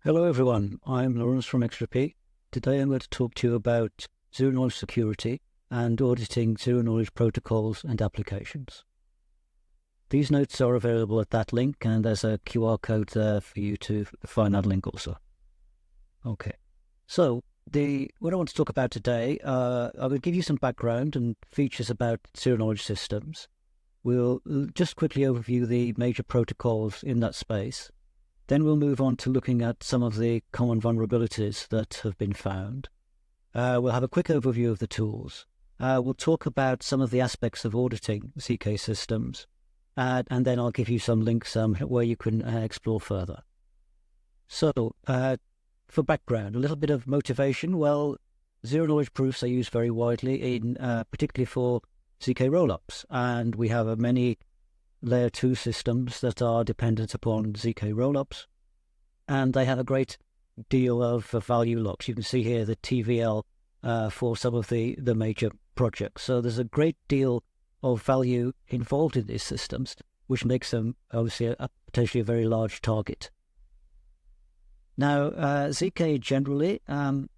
Hello everyone, I'm Lawrence from Extropy. Today I'm going to talk to you about zero-knowledge security and auditing zero-knowledge protocols and applications. These notes are available at that link, and there's a QR code there for you to find that link also. Okay, so what I want to talk about today, I will give you some background and features about zero-knowledge systems. We'll just quickly overview the major protocols in that space. Then we'll move on to looking at some of the common vulnerabilities that have been found. We'll have a quick overview of the tools. We'll talk about some of the aspects of auditing ZK systems, and then I'll give you some links where you can explore further. So, for background, a little bit of motivation. Well, zero-knowledge proofs are used very widely, particularly for ZK rollups, and we have many Layer 2 systems that are dependent upon ZK rollups, and they have a great deal of value locks. You can see here the TVL for some of the major projects. So there's a great deal of value involved in these systems, which makes them obviously potentially a very large target. Now, ZK generally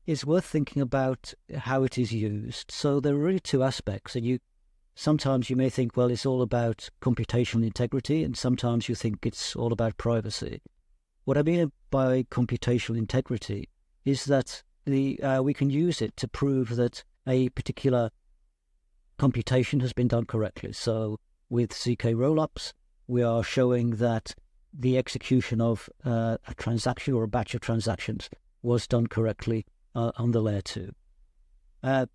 is worth thinking about how it is used. So there are really two aspects, and sometimes you may think, well, it's all about computational integrity, and sometimes you think it's all about privacy. What I mean by computational integrity is that we can use it to prove that a particular computation has been done correctly. So with ZK rollups, we are showing that the execution of a transaction or a batch of transactions was done correctly on the layer 2.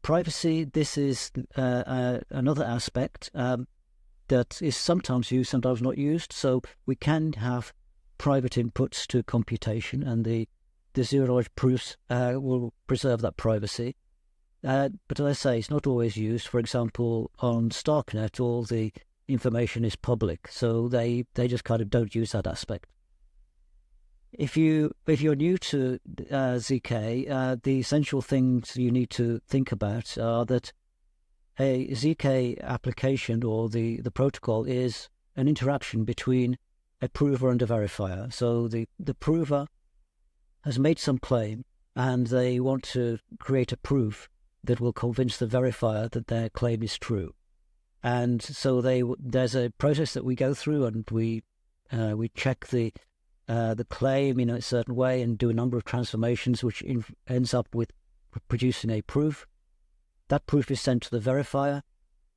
Privacy, this is another aspect that is sometimes used, sometimes not used. So we can have private inputs to computation, and the zero-knowledge proofs will preserve that privacy. But as I say, it's not always used. For example, on StarkNet, all the information is public, so they just kind of don't use that aspect. If you're new to ZK, the essential things you need to think about are that a ZK application or the protocol is an interaction between a prover and a verifier. So the prover has made some claim, and they want to create a proof that will convince the verifier that their claim is true. And so there's a process that we go through, and we check the claim in a certain way and do a number of transformations, which ends up with producing a proof. That proof is sent to the verifier,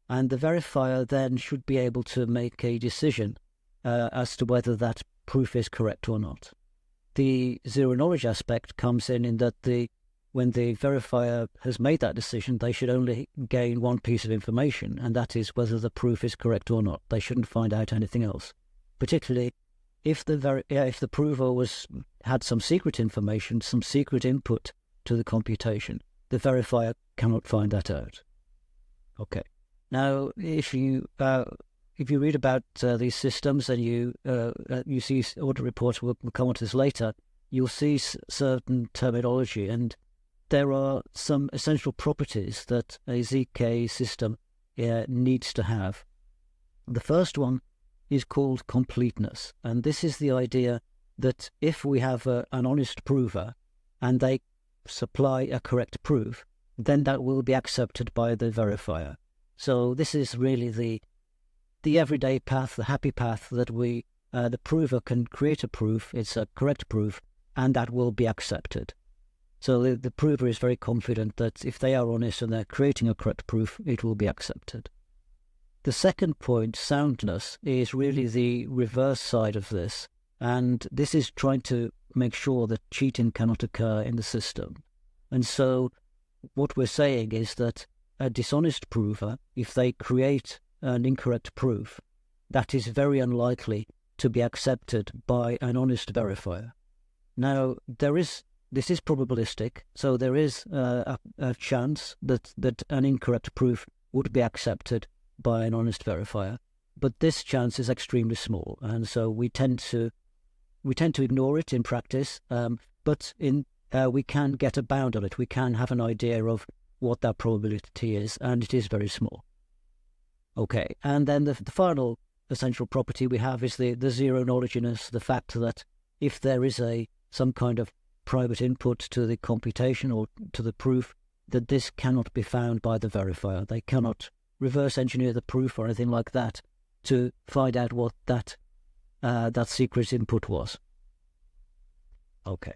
and the verifier then should be able to make a decision as to whether that proof is correct or not. The zero-knowledge aspect comes in that when the verifier has made that decision, they should only gain one piece of information, and that is whether the proof is correct or not. They shouldn't find out anything else, particularly if the prover had some secret information, some secret input to the computation. The verifier cannot find that out. Okay. Now, if you read about these systems and you see audit reports, we'll come on to this later, you'll see certain terminology, and there are some essential properties that a ZK system needs to have. The first one is called completeness, and this is the idea that if we have an honest prover and they supply a correct proof, then that will be accepted by the verifier. So this is really the everyday path, the happy path that the prover can create a proof, it's a correct proof, and that will be accepted. So the prover is very confident that if they are honest and they're creating a correct proof, it will be accepted. The second point, soundness, is really the reverse side of this, and this is trying to make sure that cheating cannot occur in the system. And so what we're saying is that a dishonest prover, if they create an incorrect proof, that is very unlikely to be accepted by an honest verifier. Now, this is probabilistic, so there is a chance that an incorrect proof would be accepted by an honest verifier, but this chance is extremely small, and so we tend to ignore it in practice. But we can get a bound on it. We can have an idea of what that probability is, and it is very small. Okay, and then the final essential property we have is the zero knowledginess, the fact that if there is some kind of private input to the computation or to the proof, that this cannot be found by the verifier. They cannot reverse engineer the proof or anything like that to find out what that secret input was. Okay.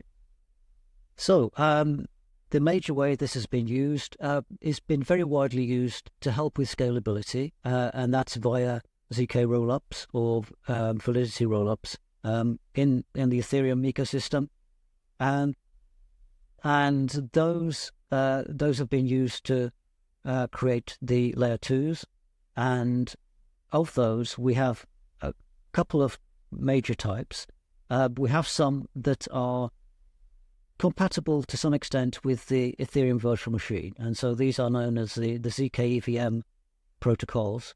So the major way this has been used has been very widely used to help with scalability, and that's via ZK rollups or validity rollups in the Ethereum ecosystem, and those have been used to create the layer 2s, and of those we have a couple of major types. We have some that are compatible to some extent with the Ethereum virtual machine, and so these are known as the zkEVM protocols.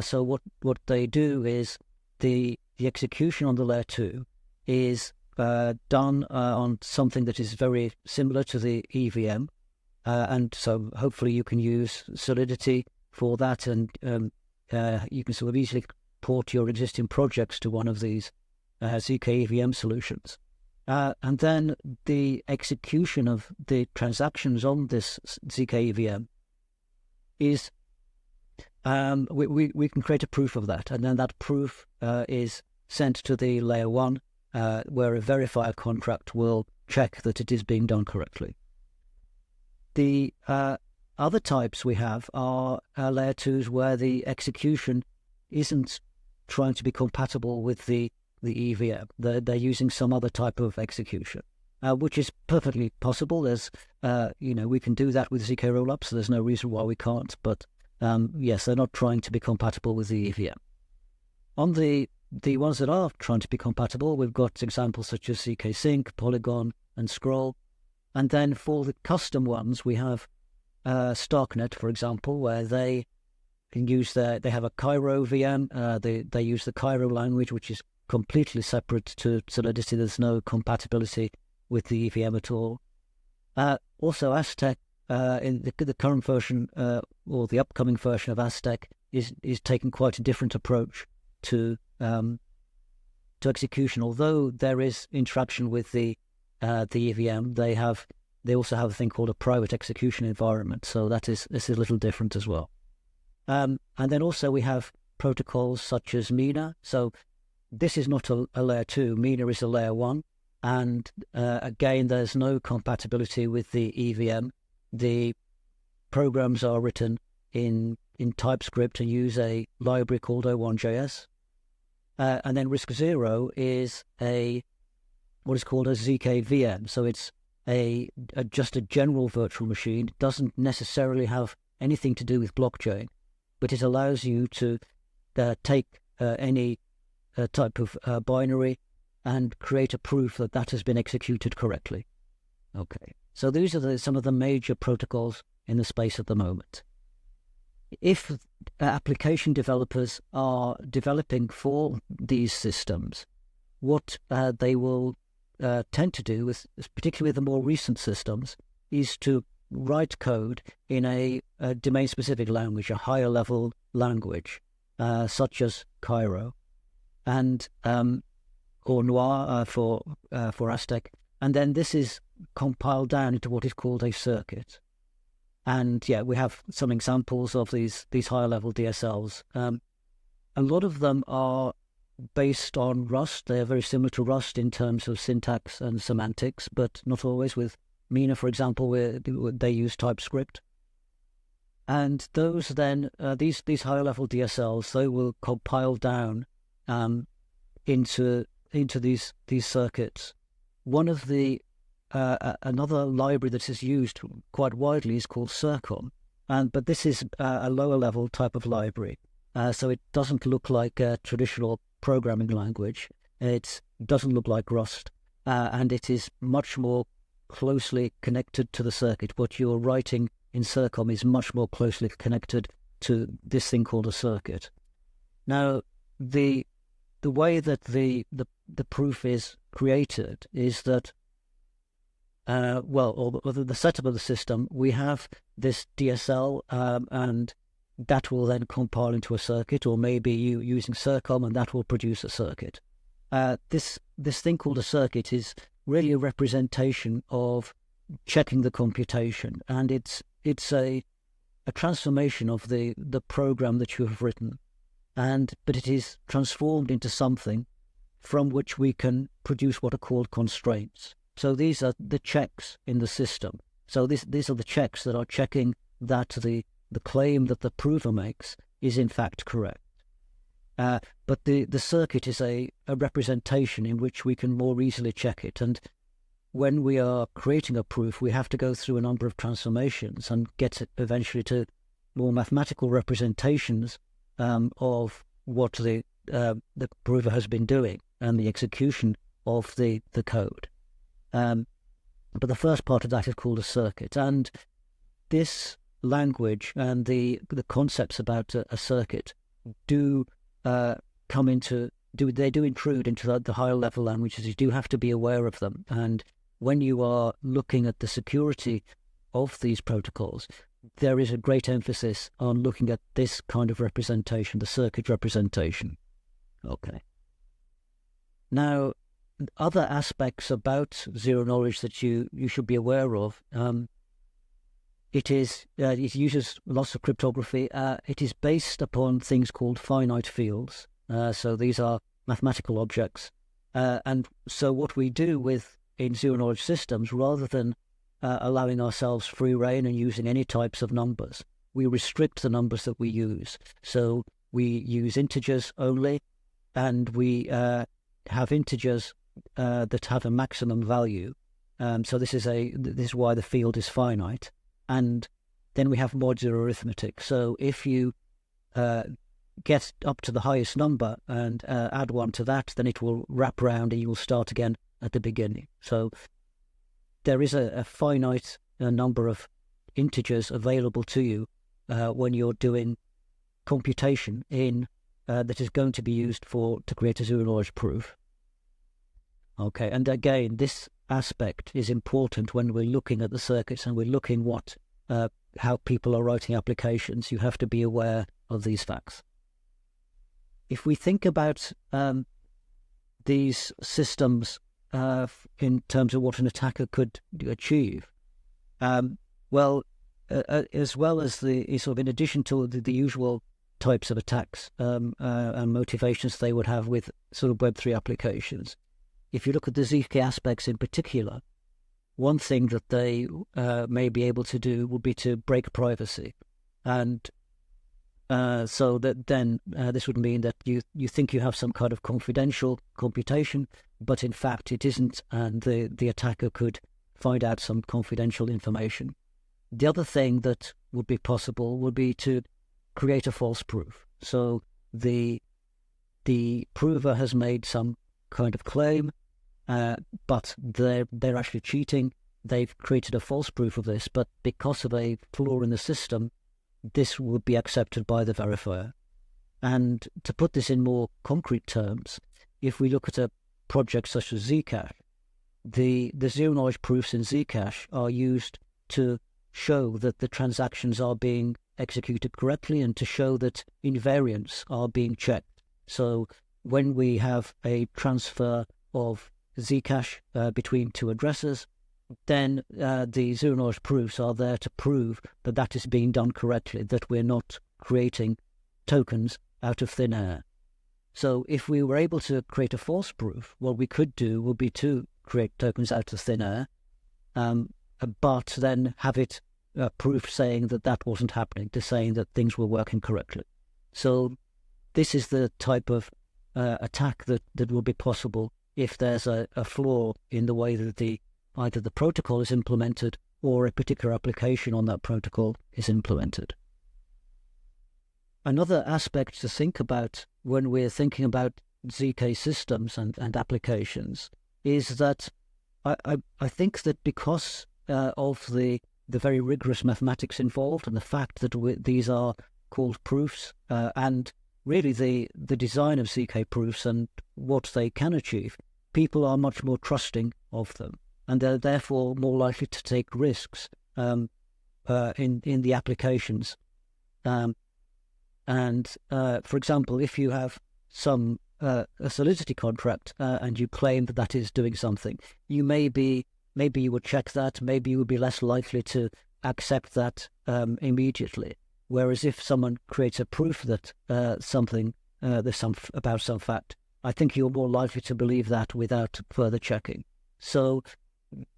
So what they do is the execution on the layer 2 is done on something that is very similar to the EVM, and so hopefully you can use Solidity for that, and you can sort of easily port your existing projects to one of these zkEVM solutions. And then the execution of the transactions on this zkEVM is, we can create a proof of that, and then that proof is sent to the layer 1, where a verifier contract will check that it is being done correctly. The other types we have are layer 2s where the execution isn't trying to be compatible with the EVM. They're using some other type of execution, which is perfectly possible. There's, we can do that with ZK rollups, so there's no reason why we can't. But yes, they're not trying to be compatible with the EVM. On the ones that are trying to be compatible, we've got examples such as zkSync, Polygon, and Scroll. And then for the custom ones, we have StarkNet, for example, where they can use they have a Cairo VM. They use the Cairo language, which is completely separate to Solidity. There's no compatibility with the EVM at all. Also, Aztec, in the current version or the upcoming version of Aztec, is taking quite a different approach to execution. Although there is interaction with the EVM, they also have a thing called a private execution environment. So this is a little different as well. And then also we have protocols such as Mina. So this is not a layer 2. Mina is a layer 1. And again, there's no compatibility with the EVM. The programs are written in TypeScript and use a library called O1.js. And then Risk Zero is what is called a zkEVM. So it's just a general virtual machine. It doesn't necessarily have anything to do with blockchain, but it allows you to take any type of binary and create a proof that has been executed correctly. Okay, so these are some of the major protocols in the space at the moment. If application developers are developing for these systems, what they will tend to do, particularly with the more recent systems, is to write code in a domain-specific language, a higher-level language, such as Cairo, and or Noir for Aztec, and then this is compiled down into what is called a circuit. And yeah, we have some examples of these higher-level DSLs. A lot of them are based on Rust. They are very similar to Rust in terms of syntax and semantics, but not always. With Mina, for example, where they use TypeScript. And those then, these higher-level DSLs, they will compile down into these circuits. One of the another library that is used quite widely is called Circom, but this is a lower-level type of library. So it doesn't look like a traditional programming language. It doesn't look like Rust, and it is much more closely connected to the circuit. What you're writing in Circom is much more closely connected to this thing called a circuit. Now, the way that the proof is created is that, or the setup of the system, we have this DSL, and that will then compile into a circuit, or maybe you using Circom, and that will produce a circuit. This thing called a circuit is really a representation of checking the computation, and it's a transformation of the program that you have written, but it is transformed into something from which we can produce what are called constraints. So these are the checks in the system. So these are the checks that are checking that the claim that the prover makes is in fact correct. But the circuit is a representation in which we can more easily check it. And when we are creating a proof, we have to go through a number of transformations and get eventually to more mathematical representations of what the prover has been doing and the execution of the code. But the first part of that is called a circuit. And this language and the concepts about a circuit do intrude into the higher level languages. You do have to be aware of them. And when you are looking at the security of these protocols, there is a great emphasis on looking at this kind of representation, the circuit representation. Okay. Now, other aspects about zero knowledge that you should be aware of, it uses lots of cryptography. It is based upon things called finite fields. So these are mathematical objects. And so what we do in zero knowledge systems, rather than allowing ourselves free rein and using any types of numbers, we restrict the numbers that we use. So we use integers only, and we have integers that have a maximum value. So this is why the field is finite. And then we have modular arithmetic. So if you get up to the highest number and add one to that, then it will wrap around and you will start again at the beginning. So there is a finite number of integers available to you when you're doing computation that is going to be used to create a zero knowledge proof. Okay, and again, this aspect is important when we're looking at the circuits and we're looking how people are writing applications. You have to be aware of these facts. If we think about these systems in terms of what an attacker could achieve, as well as in addition to the usual types of attacks and motivations they would have with sort of Web3 applications, if you look at the ZK aspects in particular, one thing that they may be able to do would be to break privacy. And so that then this would mean that you think you have some kind of confidential computation, but in fact it isn't, and the attacker could find out some confidential information. The other thing that would be possible would be to create a false proof. So the prover has made some kind of claim, but they're actually cheating. They've created a false proof of this, but because of a flaw in the system, this would be accepted by the verifier. And to put this in more concrete terms, if we look at a project such as Zcash, the zero knowledge proofs in Zcash are used to show that the transactions are being executed correctly and to show that invariants are being checked. So when we have a transfer of Zcash between two addresses, then the zero knowledge proofs are there to prove that that is being done correctly, that we're not creating tokens out of thin air. So if we were able to create a false proof, what we could do would be to create tokens out of thin air, but then have it proof saying that that wasn't happening, to saying that things were working correctly. So this is the type of attack that will be possible if there's a flaw in the way that either the protocol is implemented or a particular application on that protocol is implemented. Another aspect to think about when we're thinking about ZK systems and applications is that I think that because of the very rigorous mathematics involved and the fact that these are called proofs and really the design of ZK proofs and what they can achieve, people are much more trusting of them, and they're therefore more likely to take risks in the applications. For example, if you have some a solidity contract and you claim that that is doing something, maybe you would check that, maybe you would be less likely to accept that immediately. Whereas if someone creates a proof that there's about some fact, I think you're more likely to believe that without further checking. So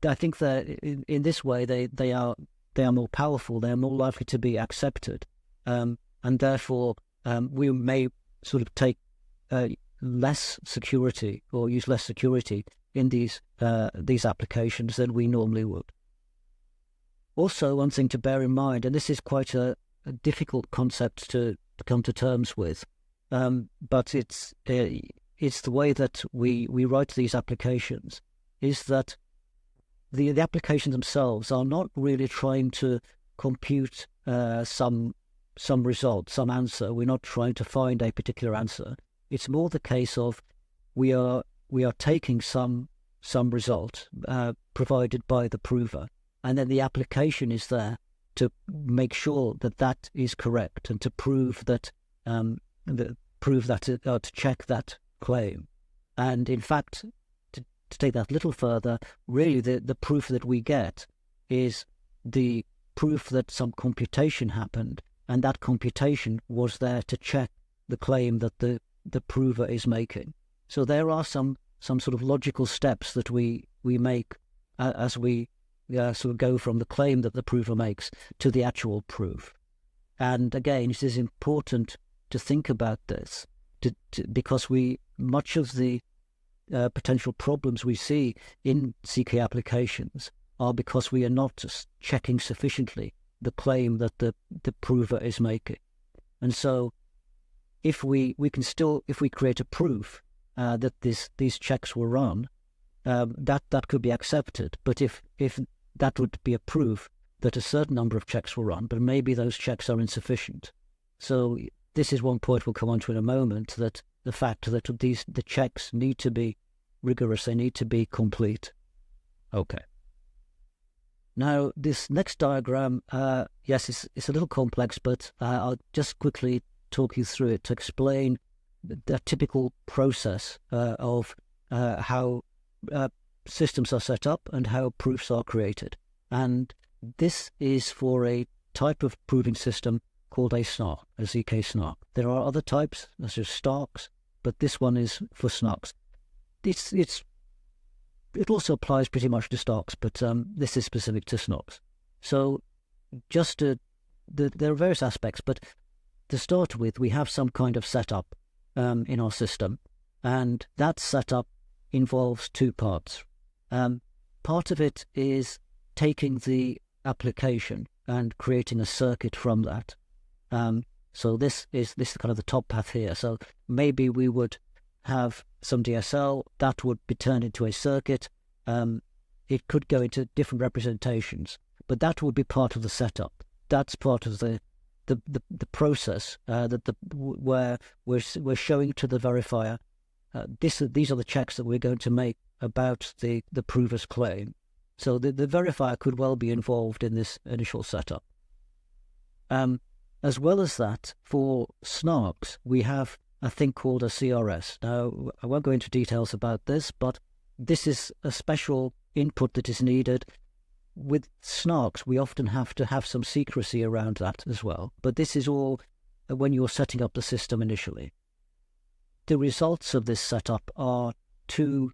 I think that in this way they are more powerful. They are more likely to be accepted, and therefore we may sort of take less security or use less security in these applications than we normally would. Also, one thing to bear in mind, and this is quite a difficult concept to come to terms with, but it's the way that we write these applications, is that the applications themselves are not really trying to compute some result, some answer. We're not trying to find a particular answer. It's more the case of we are taking some result provided by the prover, and then the application is there to make sure that that is correct and to prove that to check that claim. And in fact, to take that a little further, really the proof that we get is the proof that some computation happened, and that computation was there to check the claim that the prover is making. So there are some sort of logical steps that we make as we sort of go from the claim that the prover makes to the actual proof. And again, it is important to think about this because much of the potential problems we see in ZK applications are because we are not just checking sufficiently the claim that the prover is making. And so if we create a proof that these checks were run, that could be accepted. But if that would be a proof that a certain number of checks were run, but maybe those checks are insufficient. So this is one point we'll come on to in a moment, that the fact that the checks need to be rigorous, they need to be complete. Okay. Now, this next diagram, yes, it's a little complex, but I'll just quickly talk you through it to explain the typical process of how systems are set up and how proofs are created. And this is for a type of proving system called a SNARK, a zkSNARK. There are other types, such as STARKs, but this one is for SNARKs. It also applies pretty much to STARKs, but this is specific to SNARKs. So there are various aspects, but to start with, we have some kind of setup in our system, and that setup involves two parts. Part of it is taking the application and creating a circuit from that. So this is kind of the top path here. So maybe we would have some DSL that would be turned into a circuit. It could go into different representations, but that would be part of the setup. That's part of the process where we're showing to the verifier these are the checks that we're going to make about the prover's claim. So the verifier could well be involved in this initial setup. As well as that, for SNARKs, we have a thing called a CRS. Now, I won't go into details about this, but this is a special input that is needed. With SNARKs, we often have to have some secrecy around that as well. But this is all when you're setting up the system initially. The results of this setup are two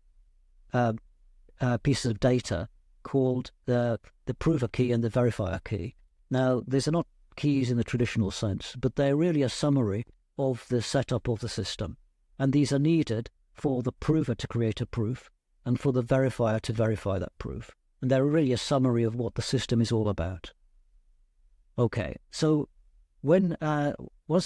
pieces of data called the prover key and the verifier key. Now, these are not keys in the traditional sense, but they're really a summary of the setup of the system. And these are needed for the prover to create a proof and for the verifier to verify that proof. And they're really a summary of what the system is all about. Okay, so once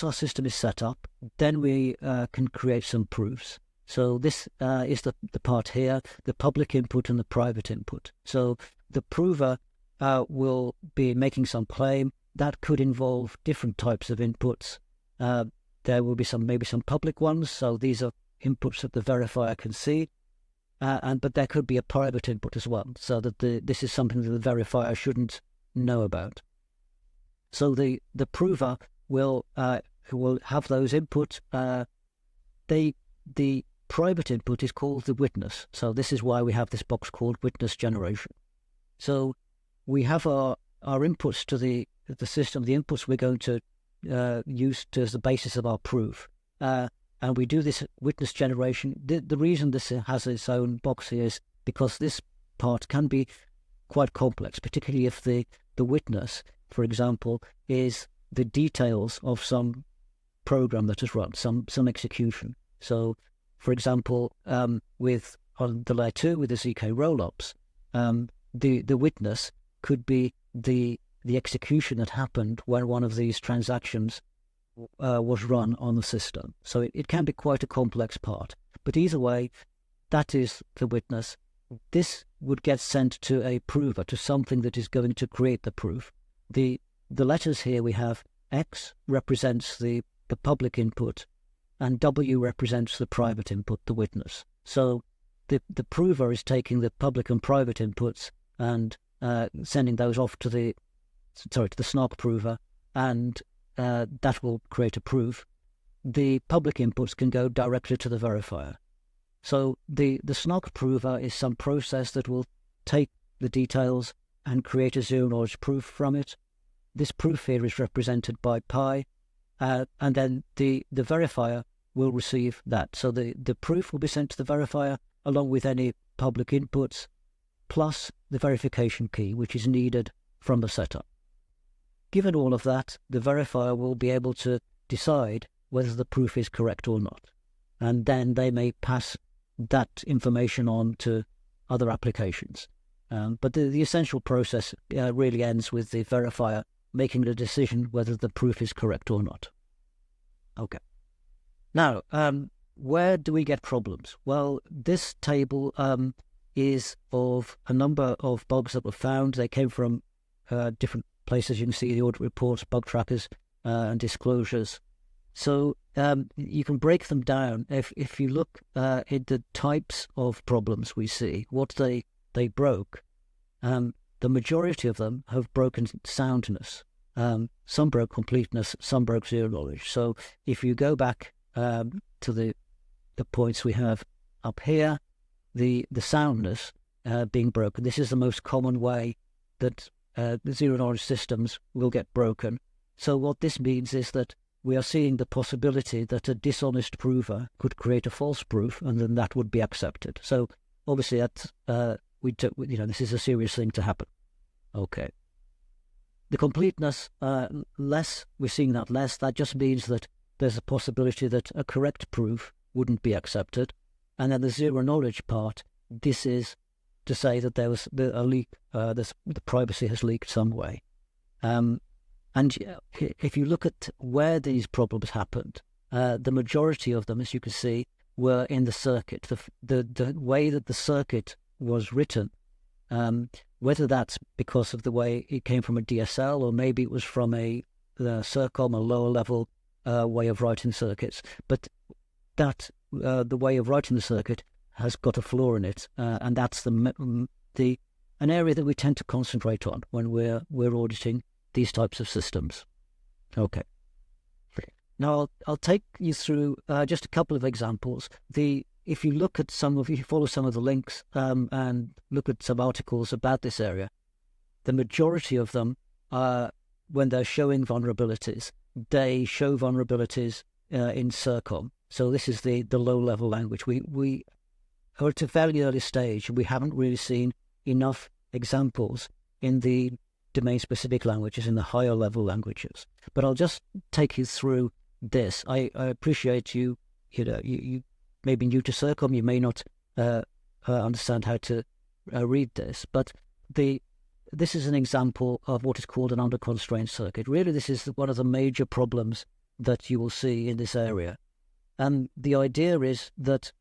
our system is set up, then we can create some proofs. So this is the part here, the public input and the private input. So the prover will be making some claim that could involve different types of inputs. There will be maybe some public ones, so these are inputs that the verifier can see. But there could be a private input as well, so that this is something that the verifier shouldn't know about. So the prover will have those inputs. They the private input is called the witness. So this is why we have this box called witness generation. So we have our inputs to the system, the inputs we're going to use as the basis of our proof. And we do this witness generation. The reason this has its own box here is because this part can be quite complex, particularly if the witness, for example, is the details of some program that is run, some execution. So, for example, on the layer 2 with the ZK rollups, the witness could be the execution that happened when one of these transactions was run on the system. So it can be quite a complex part. But either way, that is the witness. This would get sent to a prover, to something that is going to create the proof. The letters here we have X represents the public input, and W represents the private input, the witness. So the prover is taking the public and private inputs and sending those off to the SNARK prover, and that will create a proof. The public inputs can go directly to the verifier. So the SNARK prover is some process that will take the details and create a zero-knowledge proof from it. This proof here is represented by pi, and then the verifier will receive that. So the proof will be sent to the verifier along with any public inputs, plus the verification key, which is needed from the setup. Given all of that, the verifier will be able to decide whether the proof is correct or not. And then they may pass that information on to other applications. But the essential process really ends with the verifier making the decision whether the proof is correct or not. Okay. Now, where do we get problems? Well, this table is of a number of bugs that were found. They came from different places. You can see the audit reports, bug trackers, and disclosures. So you can break them down. If you look at the types of problems we see, what they broke, the majority of them have broken soundness. Some broke completeness, some broke zero knowledge. So if you go back to the points we have up here, the soundness being broken, this is the most common way that the zero knowledge systems will get broken. So what this means is that we are seeing the possibility that a dishonest prover could create a false proof, and then that would be accepted. So obviously that this is a serious thing to happen. Okay. The completeness, less, we're seeing that less. That just means that there's a possibility that a correct proof wouldn't be accepted. And then the zero knowledge part, this is to say that there was a leak, the privacy has leaked some way. And if you look at where these problems happened, the majority of them, as you can see, were in the circuit. The way that the circuit was written, whether that's because of the way it came from a DSL, or maybe it was from the Circom, a lower level way of writing circuits. But that the way of writing the circuit has got a flaw in it, and that's an area that we tend to concentrate on when we're auditing these types of systems. Okay. Now I'll take you through just a couple of examples. If you follow some of the links and look at some articles about this area, the majority of them, when they're showing vulnerabilities, they show vulnerabilities in Circom. So this is the low-level language. We are at a fairly early stage, and we haven't really seen enough examples in the domain-specific languages, in the higher-level languages. But I'll just take you through this. I appreciate you may be new to Circom, you may not understand how to read this, but this is an example of what is called an under-constraint circuit. Really, this is one of the major problems that you will see in this area. And the idea is that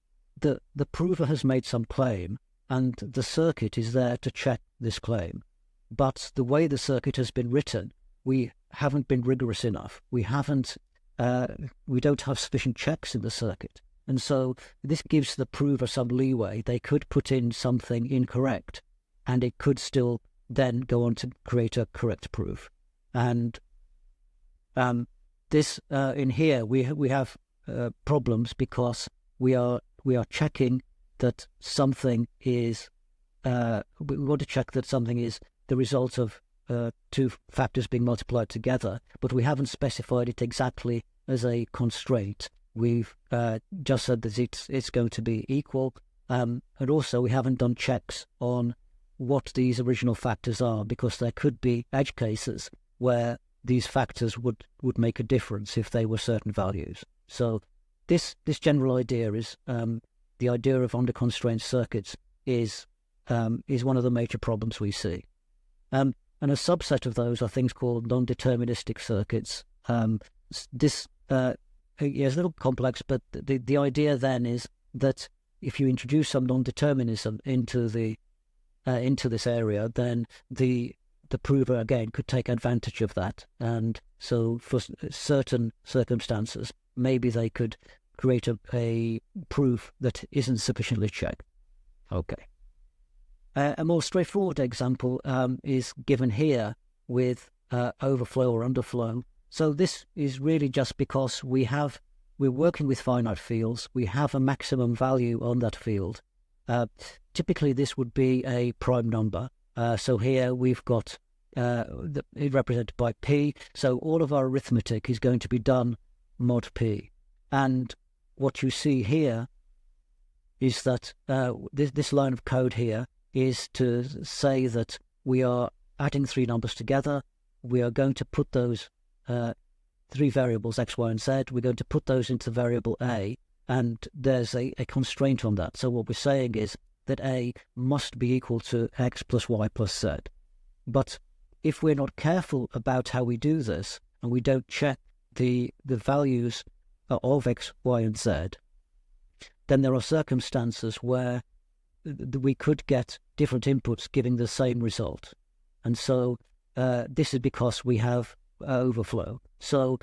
the prover has made some claim, and the circuit is there to check this claim. But the way the circuit has been written, we haven't been rigorous enough. We don't have sufficient checks in the circuit. And so this gives the prover some leeway. They could put in something incorrect, and it could still then go on to create a correct proof. And this in here we have problems because we are checking that something is, we want to check that something is the result of two factors being multiplied together, but we haven't specified it exactly as a constraint. We've just said that it's going to be equal, and also we haven't done checks on what these original factors are, because there could be edge cases where these factors would make a difference if they were certain values. So this general idea is the idea of under constraint circuits is one of the major problems we see. And a subset of those are things called non-deterministic circuits. This is a little complex, but the idea then is that if you introduce some non-determinism into this area, then the prover again could take advantage of that, and so for certain circumstances, maybe they could create a proof that isn't sufficiently checked. Okay. A more straightforward example is given here with overflow or underflow. So this is really just because we're working with finite fields. We have a maximum value on that field. Typically, this would be a prime number. So here we've got it represented by P. So all of our arithmetic is going to be done mod P. And what you see here is that this line of code here is to say that we are adding three numbers together. We are going to put those three variables, x, y, and z. We're going to put those into variable a, and there's a constraint on that. So what we're saying is that a must be equal to x plus y plus z. But if we're not careful about how we do this, and we don't check the values of x, y, and z, then there are circumstances where we could get different inputs giving the same result. And so this is because we have overflow. So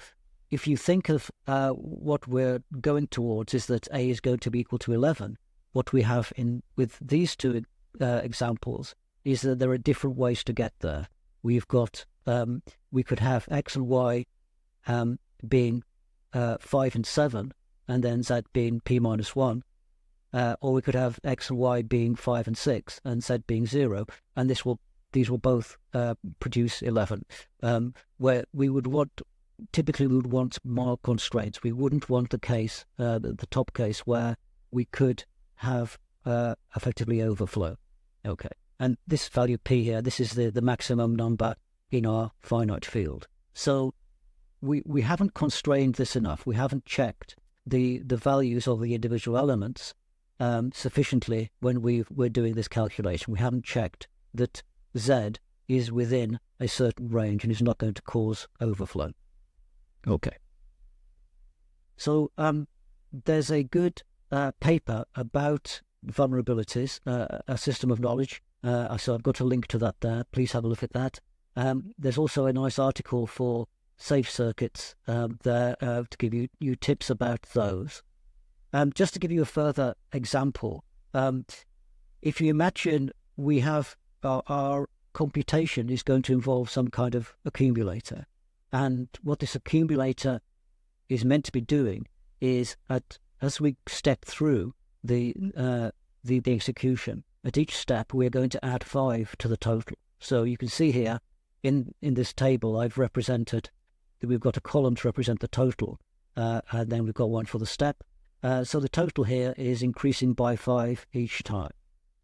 if you think of what we're going towards is that a is going to be equal to 11, what we have with these two examples is that there are different ways to get there. We've got, we could have x and y being 5 and 7, and then z being p minus 1. Or we could have x and y being 5 and 6, and z being 0, and these will both produce 11. Where we would typically we would want more constraints. We wouldn't want the case, the top case, where we could have effectively overflow. Okay, and this value p here, this is the maximum number in our finite field. So we haven't constrained this enough. We haven't checked the values of the individual elements sufficiently when we're doing this calculation. We haven't checked that z is within a certain range and is not going to cause overflow. Okay. So there's a good paper about vulnerabilities, a system of knowledge. So I've got a link to that there. Please have a look at that. There's also a nice article for safe circuits there to give you tips about those. Just to give you a further example, if you imagine we have our computation is going to involve some kind of accumulator, and what this accumulator is meant to be doing is as we step through the execution, at each step we're going to add 5 to the total. So you can see here in this table I've represented that we've got a column to represent the total, and then we've got one for the step. So the total here is increasing by 5 each time.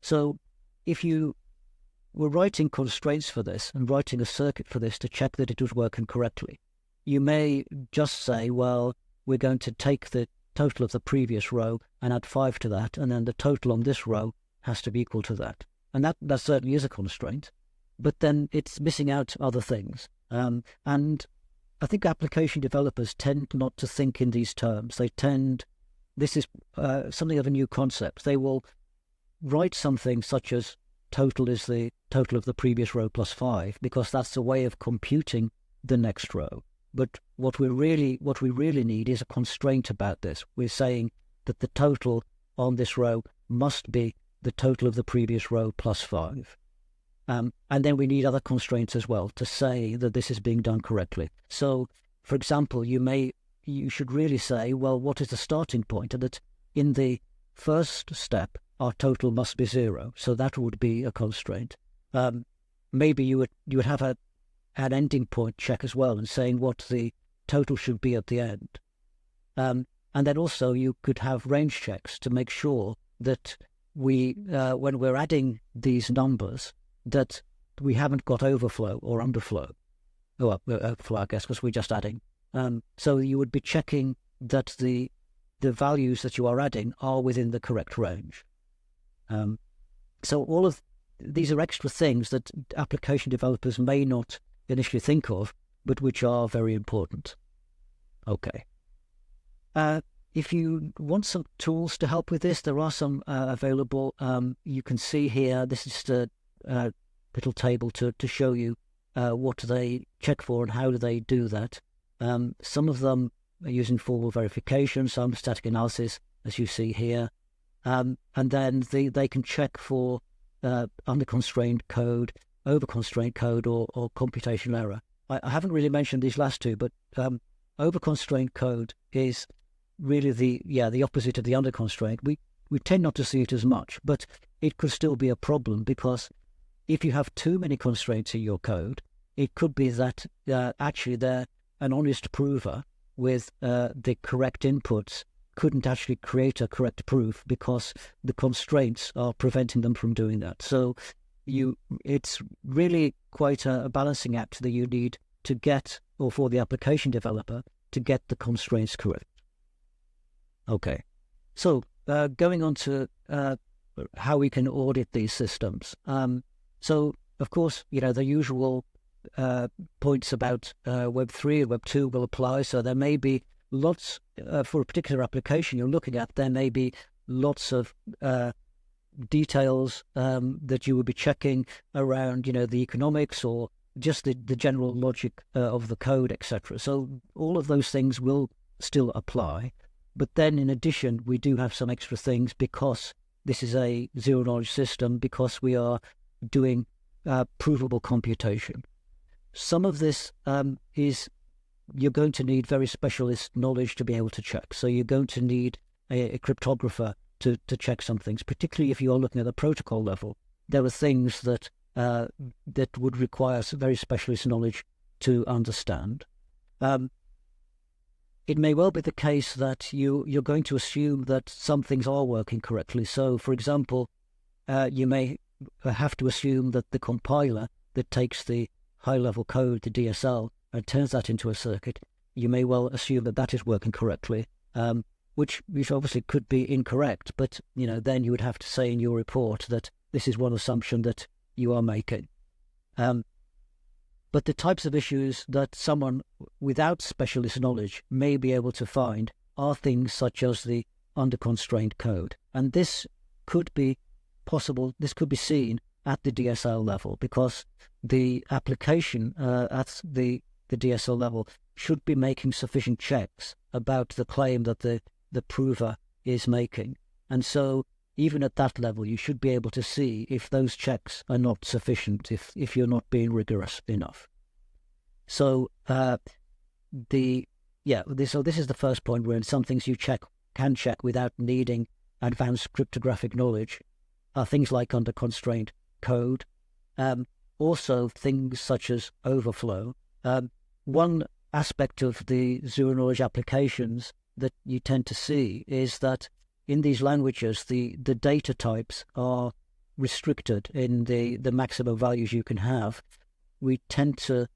So if you were writing constraints for this and writing a circuit for this to check that it was working correctly, you may just say, well, we're going to take the total of the previous row and add 5 to that, and then the total on this row has to be equal to that. And that certainly is a constraint, but then it's missing out other things. And I think application developers tend not to think in these terms. This is something of a new concept. They will write something such as total is the total of the previous row plus 5, because that's a way of computing the next row. But what we really need is a constraint about this. We're saying that the total on this row must be the total of the previous row plus 5. And then we need other constraints as well to say that this is being done correctly. So, for example, you should really say, well, what is the starting point? And that in the first step, our total must be 0. So that would be a constraint. Maybe you would have an ending point check as well, and saying what the total should be at the end. And then also you could have range checks to make sure that we, when we're adding these numbers, that we haven't got overflow or underflow. Overflow, I guess, because we're just adding. So you would be checking that the values that you are adding are within the correct range. So all of these are extra things that application developers may not initially think of, but which are very important. Okay. If you want some tools to help with this, there are some available. You can see here, this is just a little table to show you what they check for and how do they do that. Some of them are using formal verification, some static analysis, as you see here. And then they can check for under-constrained code, over-constrained code, or computational error. I haven't really mentioned these last two, but over-constrained code is really the opposite of the under-constrained. We tend not to see it as much, but it could still be a problem, because if you have too many constraints in your code, it could be that actually they're an honest prover with the correct inputs couldn't actually create a correct proof because the constraints are preventing them from doing that. So it's really quite a balancing act that you need to get, or for the application developer, to get the constraints correct. Okay, so going on to how we can audit these systems. So, of course, the usual points about Web3 and Web2 will apply. So there may be lots, for a particular application you're looking at, there may be lots of details that you would be checking around, the economics or just the general logic of the code, etc. So all of those things will still apply. But then in addition, we do have some extra things because this is a zero-knowledge system, because we are doing provable computation. Some of this is you're going to need very specialist knowledge to be able to check. So you're going to need a cryptographer to check some things, particularly if you're looking at the protocol level. There are things that that would require some very specialist knowledge to understand. It may well be the case that you're going to assume that some things are working correctly. So, for example, you may have to assume that the compiler that takes the high-level code, the DSL, and turns that into a circuit, you may well assume that that is working correctly, which obviously could be incorrect, but then you would have to say in your report that this is one assumption that you are making. But the types of issues that someone without specialist knowledge may be able to find are things such as the under-constrained code. And this could be possible, this could be seen at the DSL level, because the application at the DSL level should be making sufficient checks about the claim that the prover is making. And so even at that level, you should be able to see if those checks are not sufficient, if you're not being rigorous enough. So this is the first point, where some things you can check without needing advanced cryptographic knowledge are things like under constraint code. Also things such as overflow. One aspect of the zero-knowledge applications that you tend to see is that in these languages, the data types are restricted in the maximum values you can have. We tend to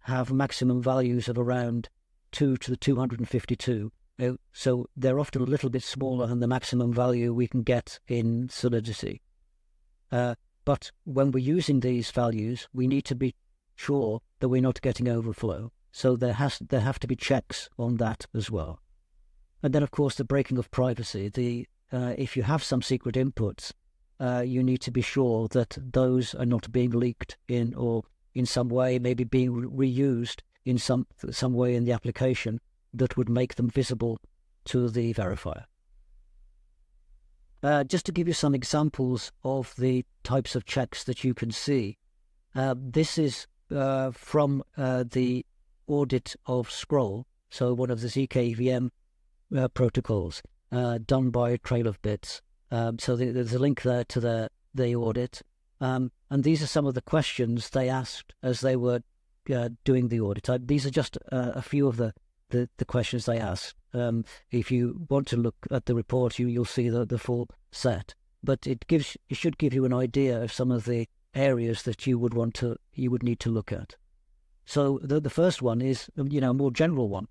have maximum values of around 2 to the 252. So they're often a little bit smaller than the maximum value we can get in Solidity. But when we're using these values, we need to be sure that we're not getting overflow. So there have to be checks on that as well. And then, of course, the breaking of privacy. If you have some secret inputs, you need to be sure that those are not being leaked in, or in some way maybe being reused in some way in the application that would make them visible to the verifier. Just to give you some examples of the types of checks that you can see, this is from the audit of Scroll, so one of the zkEVM protocols. done by Trail of Bits. So there's a link there to the audit. And these are some of the questions they asked as they were doing the audit. These are just a few of the questions they asked. If you want to look at the report, you'll see the full set. But it should give you an idea of some of the areas that you would need to look at. So the first one is, a more general one.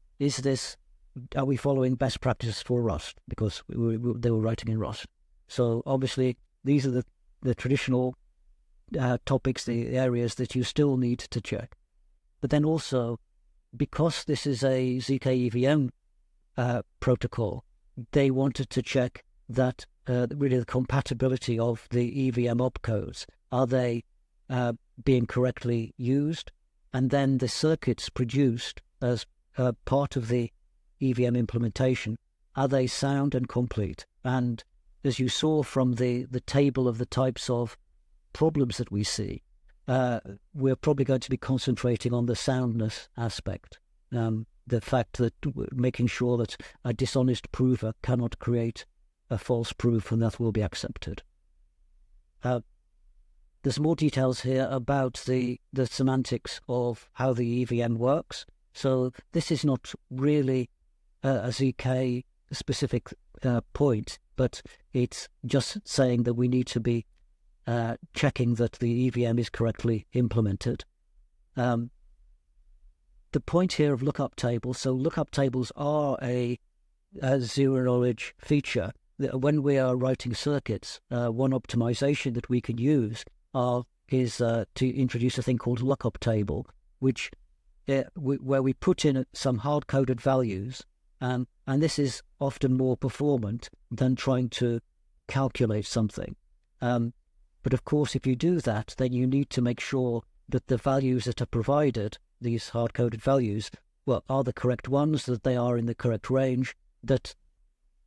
Are we following best practices for Rust? Because they were writing in Rust. So obviously these are the traditional topics, the areas that you still need to check. But then also, because this is a zkEVM protocol, they wanted to check that really the compatibility of the EVM opcodes. Are they being correctly used? And then the circuits produced as part of the EVM implementation, are they sound and complete? And as you saw from the table of the types of problems that we see, we're probably going to be concentrating on the soundness aspect. The fact that making sure that a dishonest prover cannot create a false proof, and that will be accepted. There's more details here about the semantics of how the EVM works. So this is not really a ZK specific point, but it's just saying that we need to be checking that the EVM is correctly implemented. The point here of lookup tables, so lookup tables are a zero-knowledge feature. When we are writing circuits, one optimization that we can use is to introduce a thing called lookup table, where we put in some hard-coded values, and this is often more performant than trying to calculate something. But of course, if you do that, then you need to make sure that the values that are provided, these hard-coded values, are the correct ones, that they are in the correct range, that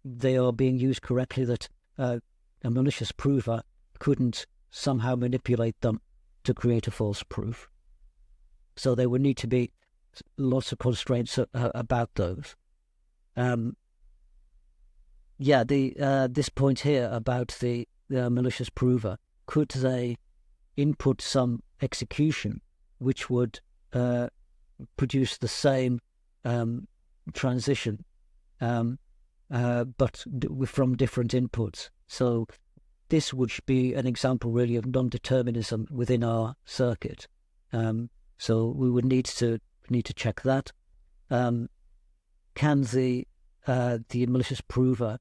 they are being used correctly, that a malicious prover couldn't somehow manipulate them to create a false proof. So there would need to be lots of constraints about those. This point here about the malicious prover, could they input some execution which would produce the same transition, but from different inputs? So this would be an example really of non-determinism within our circuit. So we would need to check that. Can the malicious prover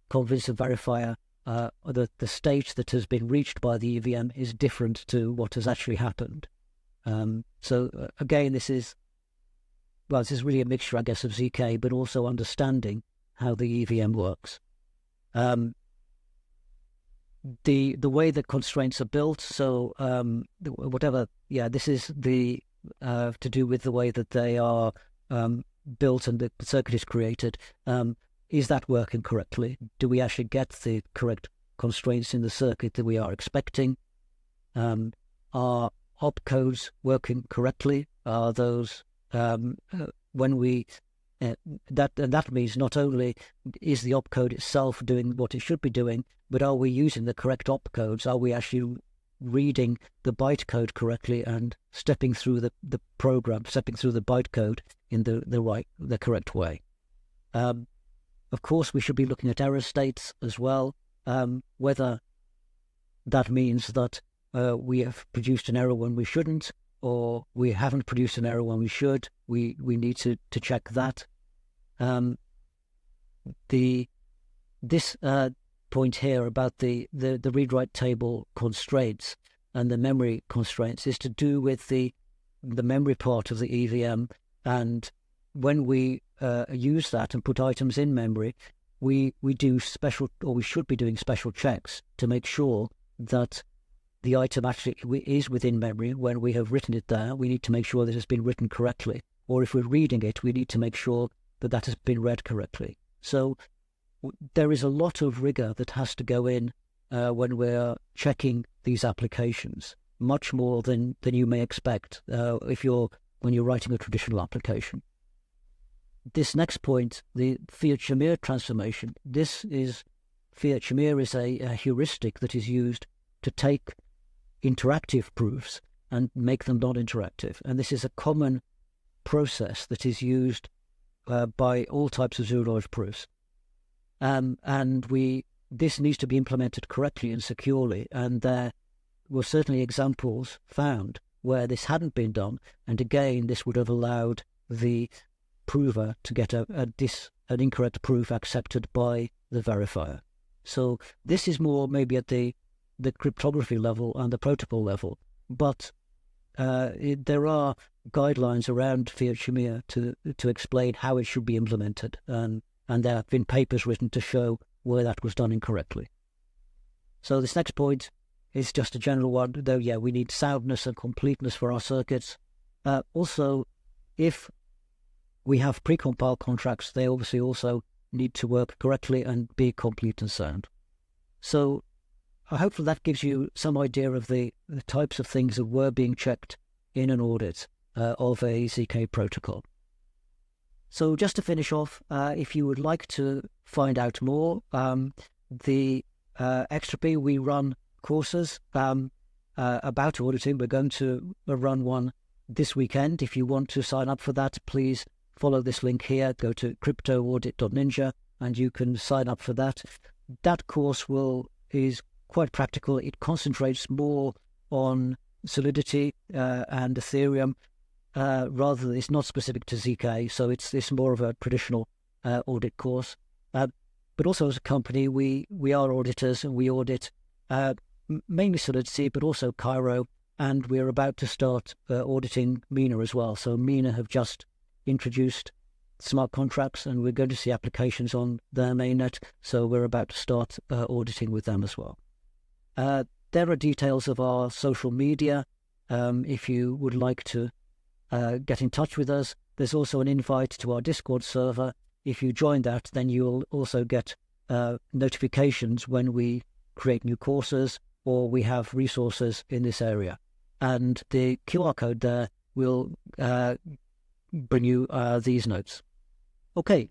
convince a verifier that the state that has been reached by the EVM is different to what has actually happened? So again, this is really a mixture, I guess, of ZK, but also understanding how the EVM works. The way the constraints are built, so this is to do with the way that they are built and the circuit is created. Is that working correctly? Do we actually get the correct constraints in the circuit that we are expecting? Are opcodes working correctly? Are those when we that means not only is the opcode itself doing what it should be doing, but are we using the correct opcodes? Are we actually reading the bytecode correctly and stepping through the bytecode in the correct way? Of course, we should be looking at error states as well, whether that means that we have produced an error when we shouldn't, or we haven't produced an error when we should. We need to check that. This point here about the read-write table constraints and the memory constraints is to do with the memory part of the EVM. And when we use that and put items in memory, we do special, or we should be doing special checks to make sure that the item actually is within memory. When we have written it there, we need to make sure that it's been written correctly. Or if we're reading it, we need to make sure that has been read correctly. So there is a lot of rigor that has to go in when we're checking these applications, much more than you may expect when you're writing a traditional application. this next point, the Fiat-Shamir transformation, Fiat-Shamir is a heuristic that is used to take interactive proofs and make them non-interactive. And this is a common process that is used by all types of zero-knowledge proofs. This needs to be implemented correctly and securely, and there were certainly examples found where this hadn't been done, and again this would have allowed the prover to get an incorrect proof accepted by the verifier. So this is more maybe at the cryptography level and the protocol level, but there are guidelines around Fiat-Shamir to explain how it should be implemented, and there have been papers written to show where that was done incorrectly. So this next point is just a general one, though, yeah, we need soundness and completeness for our circuits. Also, if we have precompiled contracts, they obviously also need to work correctly and be complete and sound. So hopefully that gives you some idea of the types of things that were being checked in an audit of a ZK protocol. So just to finish off, if you would like to find out more, the Extropy, we run courses about auditing. We're going to run one this weekend. If you want to sign up for that, please follow this link here. Go to cryptoaudit.ninja and you can sign up for that. That course is quite practical. It concentrates more on Solidity and Ethereum. Rather, it's not specific to ZK, so it's more of a traditional audit course. But also as a company, we are auditors and we audit mainly Solidity, but also Cairo, and we're about to start auditing Mina as well. So Mina have just introduced smart contracts, and we're going to see applications on their mainnet, so we're about to start auditing with them as well. There are details of our social media if you would like to get in touch with us. There's also an invite to our Discord server. If you join that, then you'll also get notifications when we create new courses or we have resources in this area. And the QR code there will bring you these notes. Okay,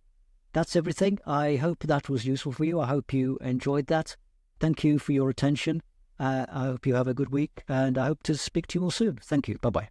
that's everything. I hope that was useful for you. I hope you enjoyed that. Thank you for your attention. I hope you have a good week, and I hope to speak to you all soon. Thank you. Bye-bye.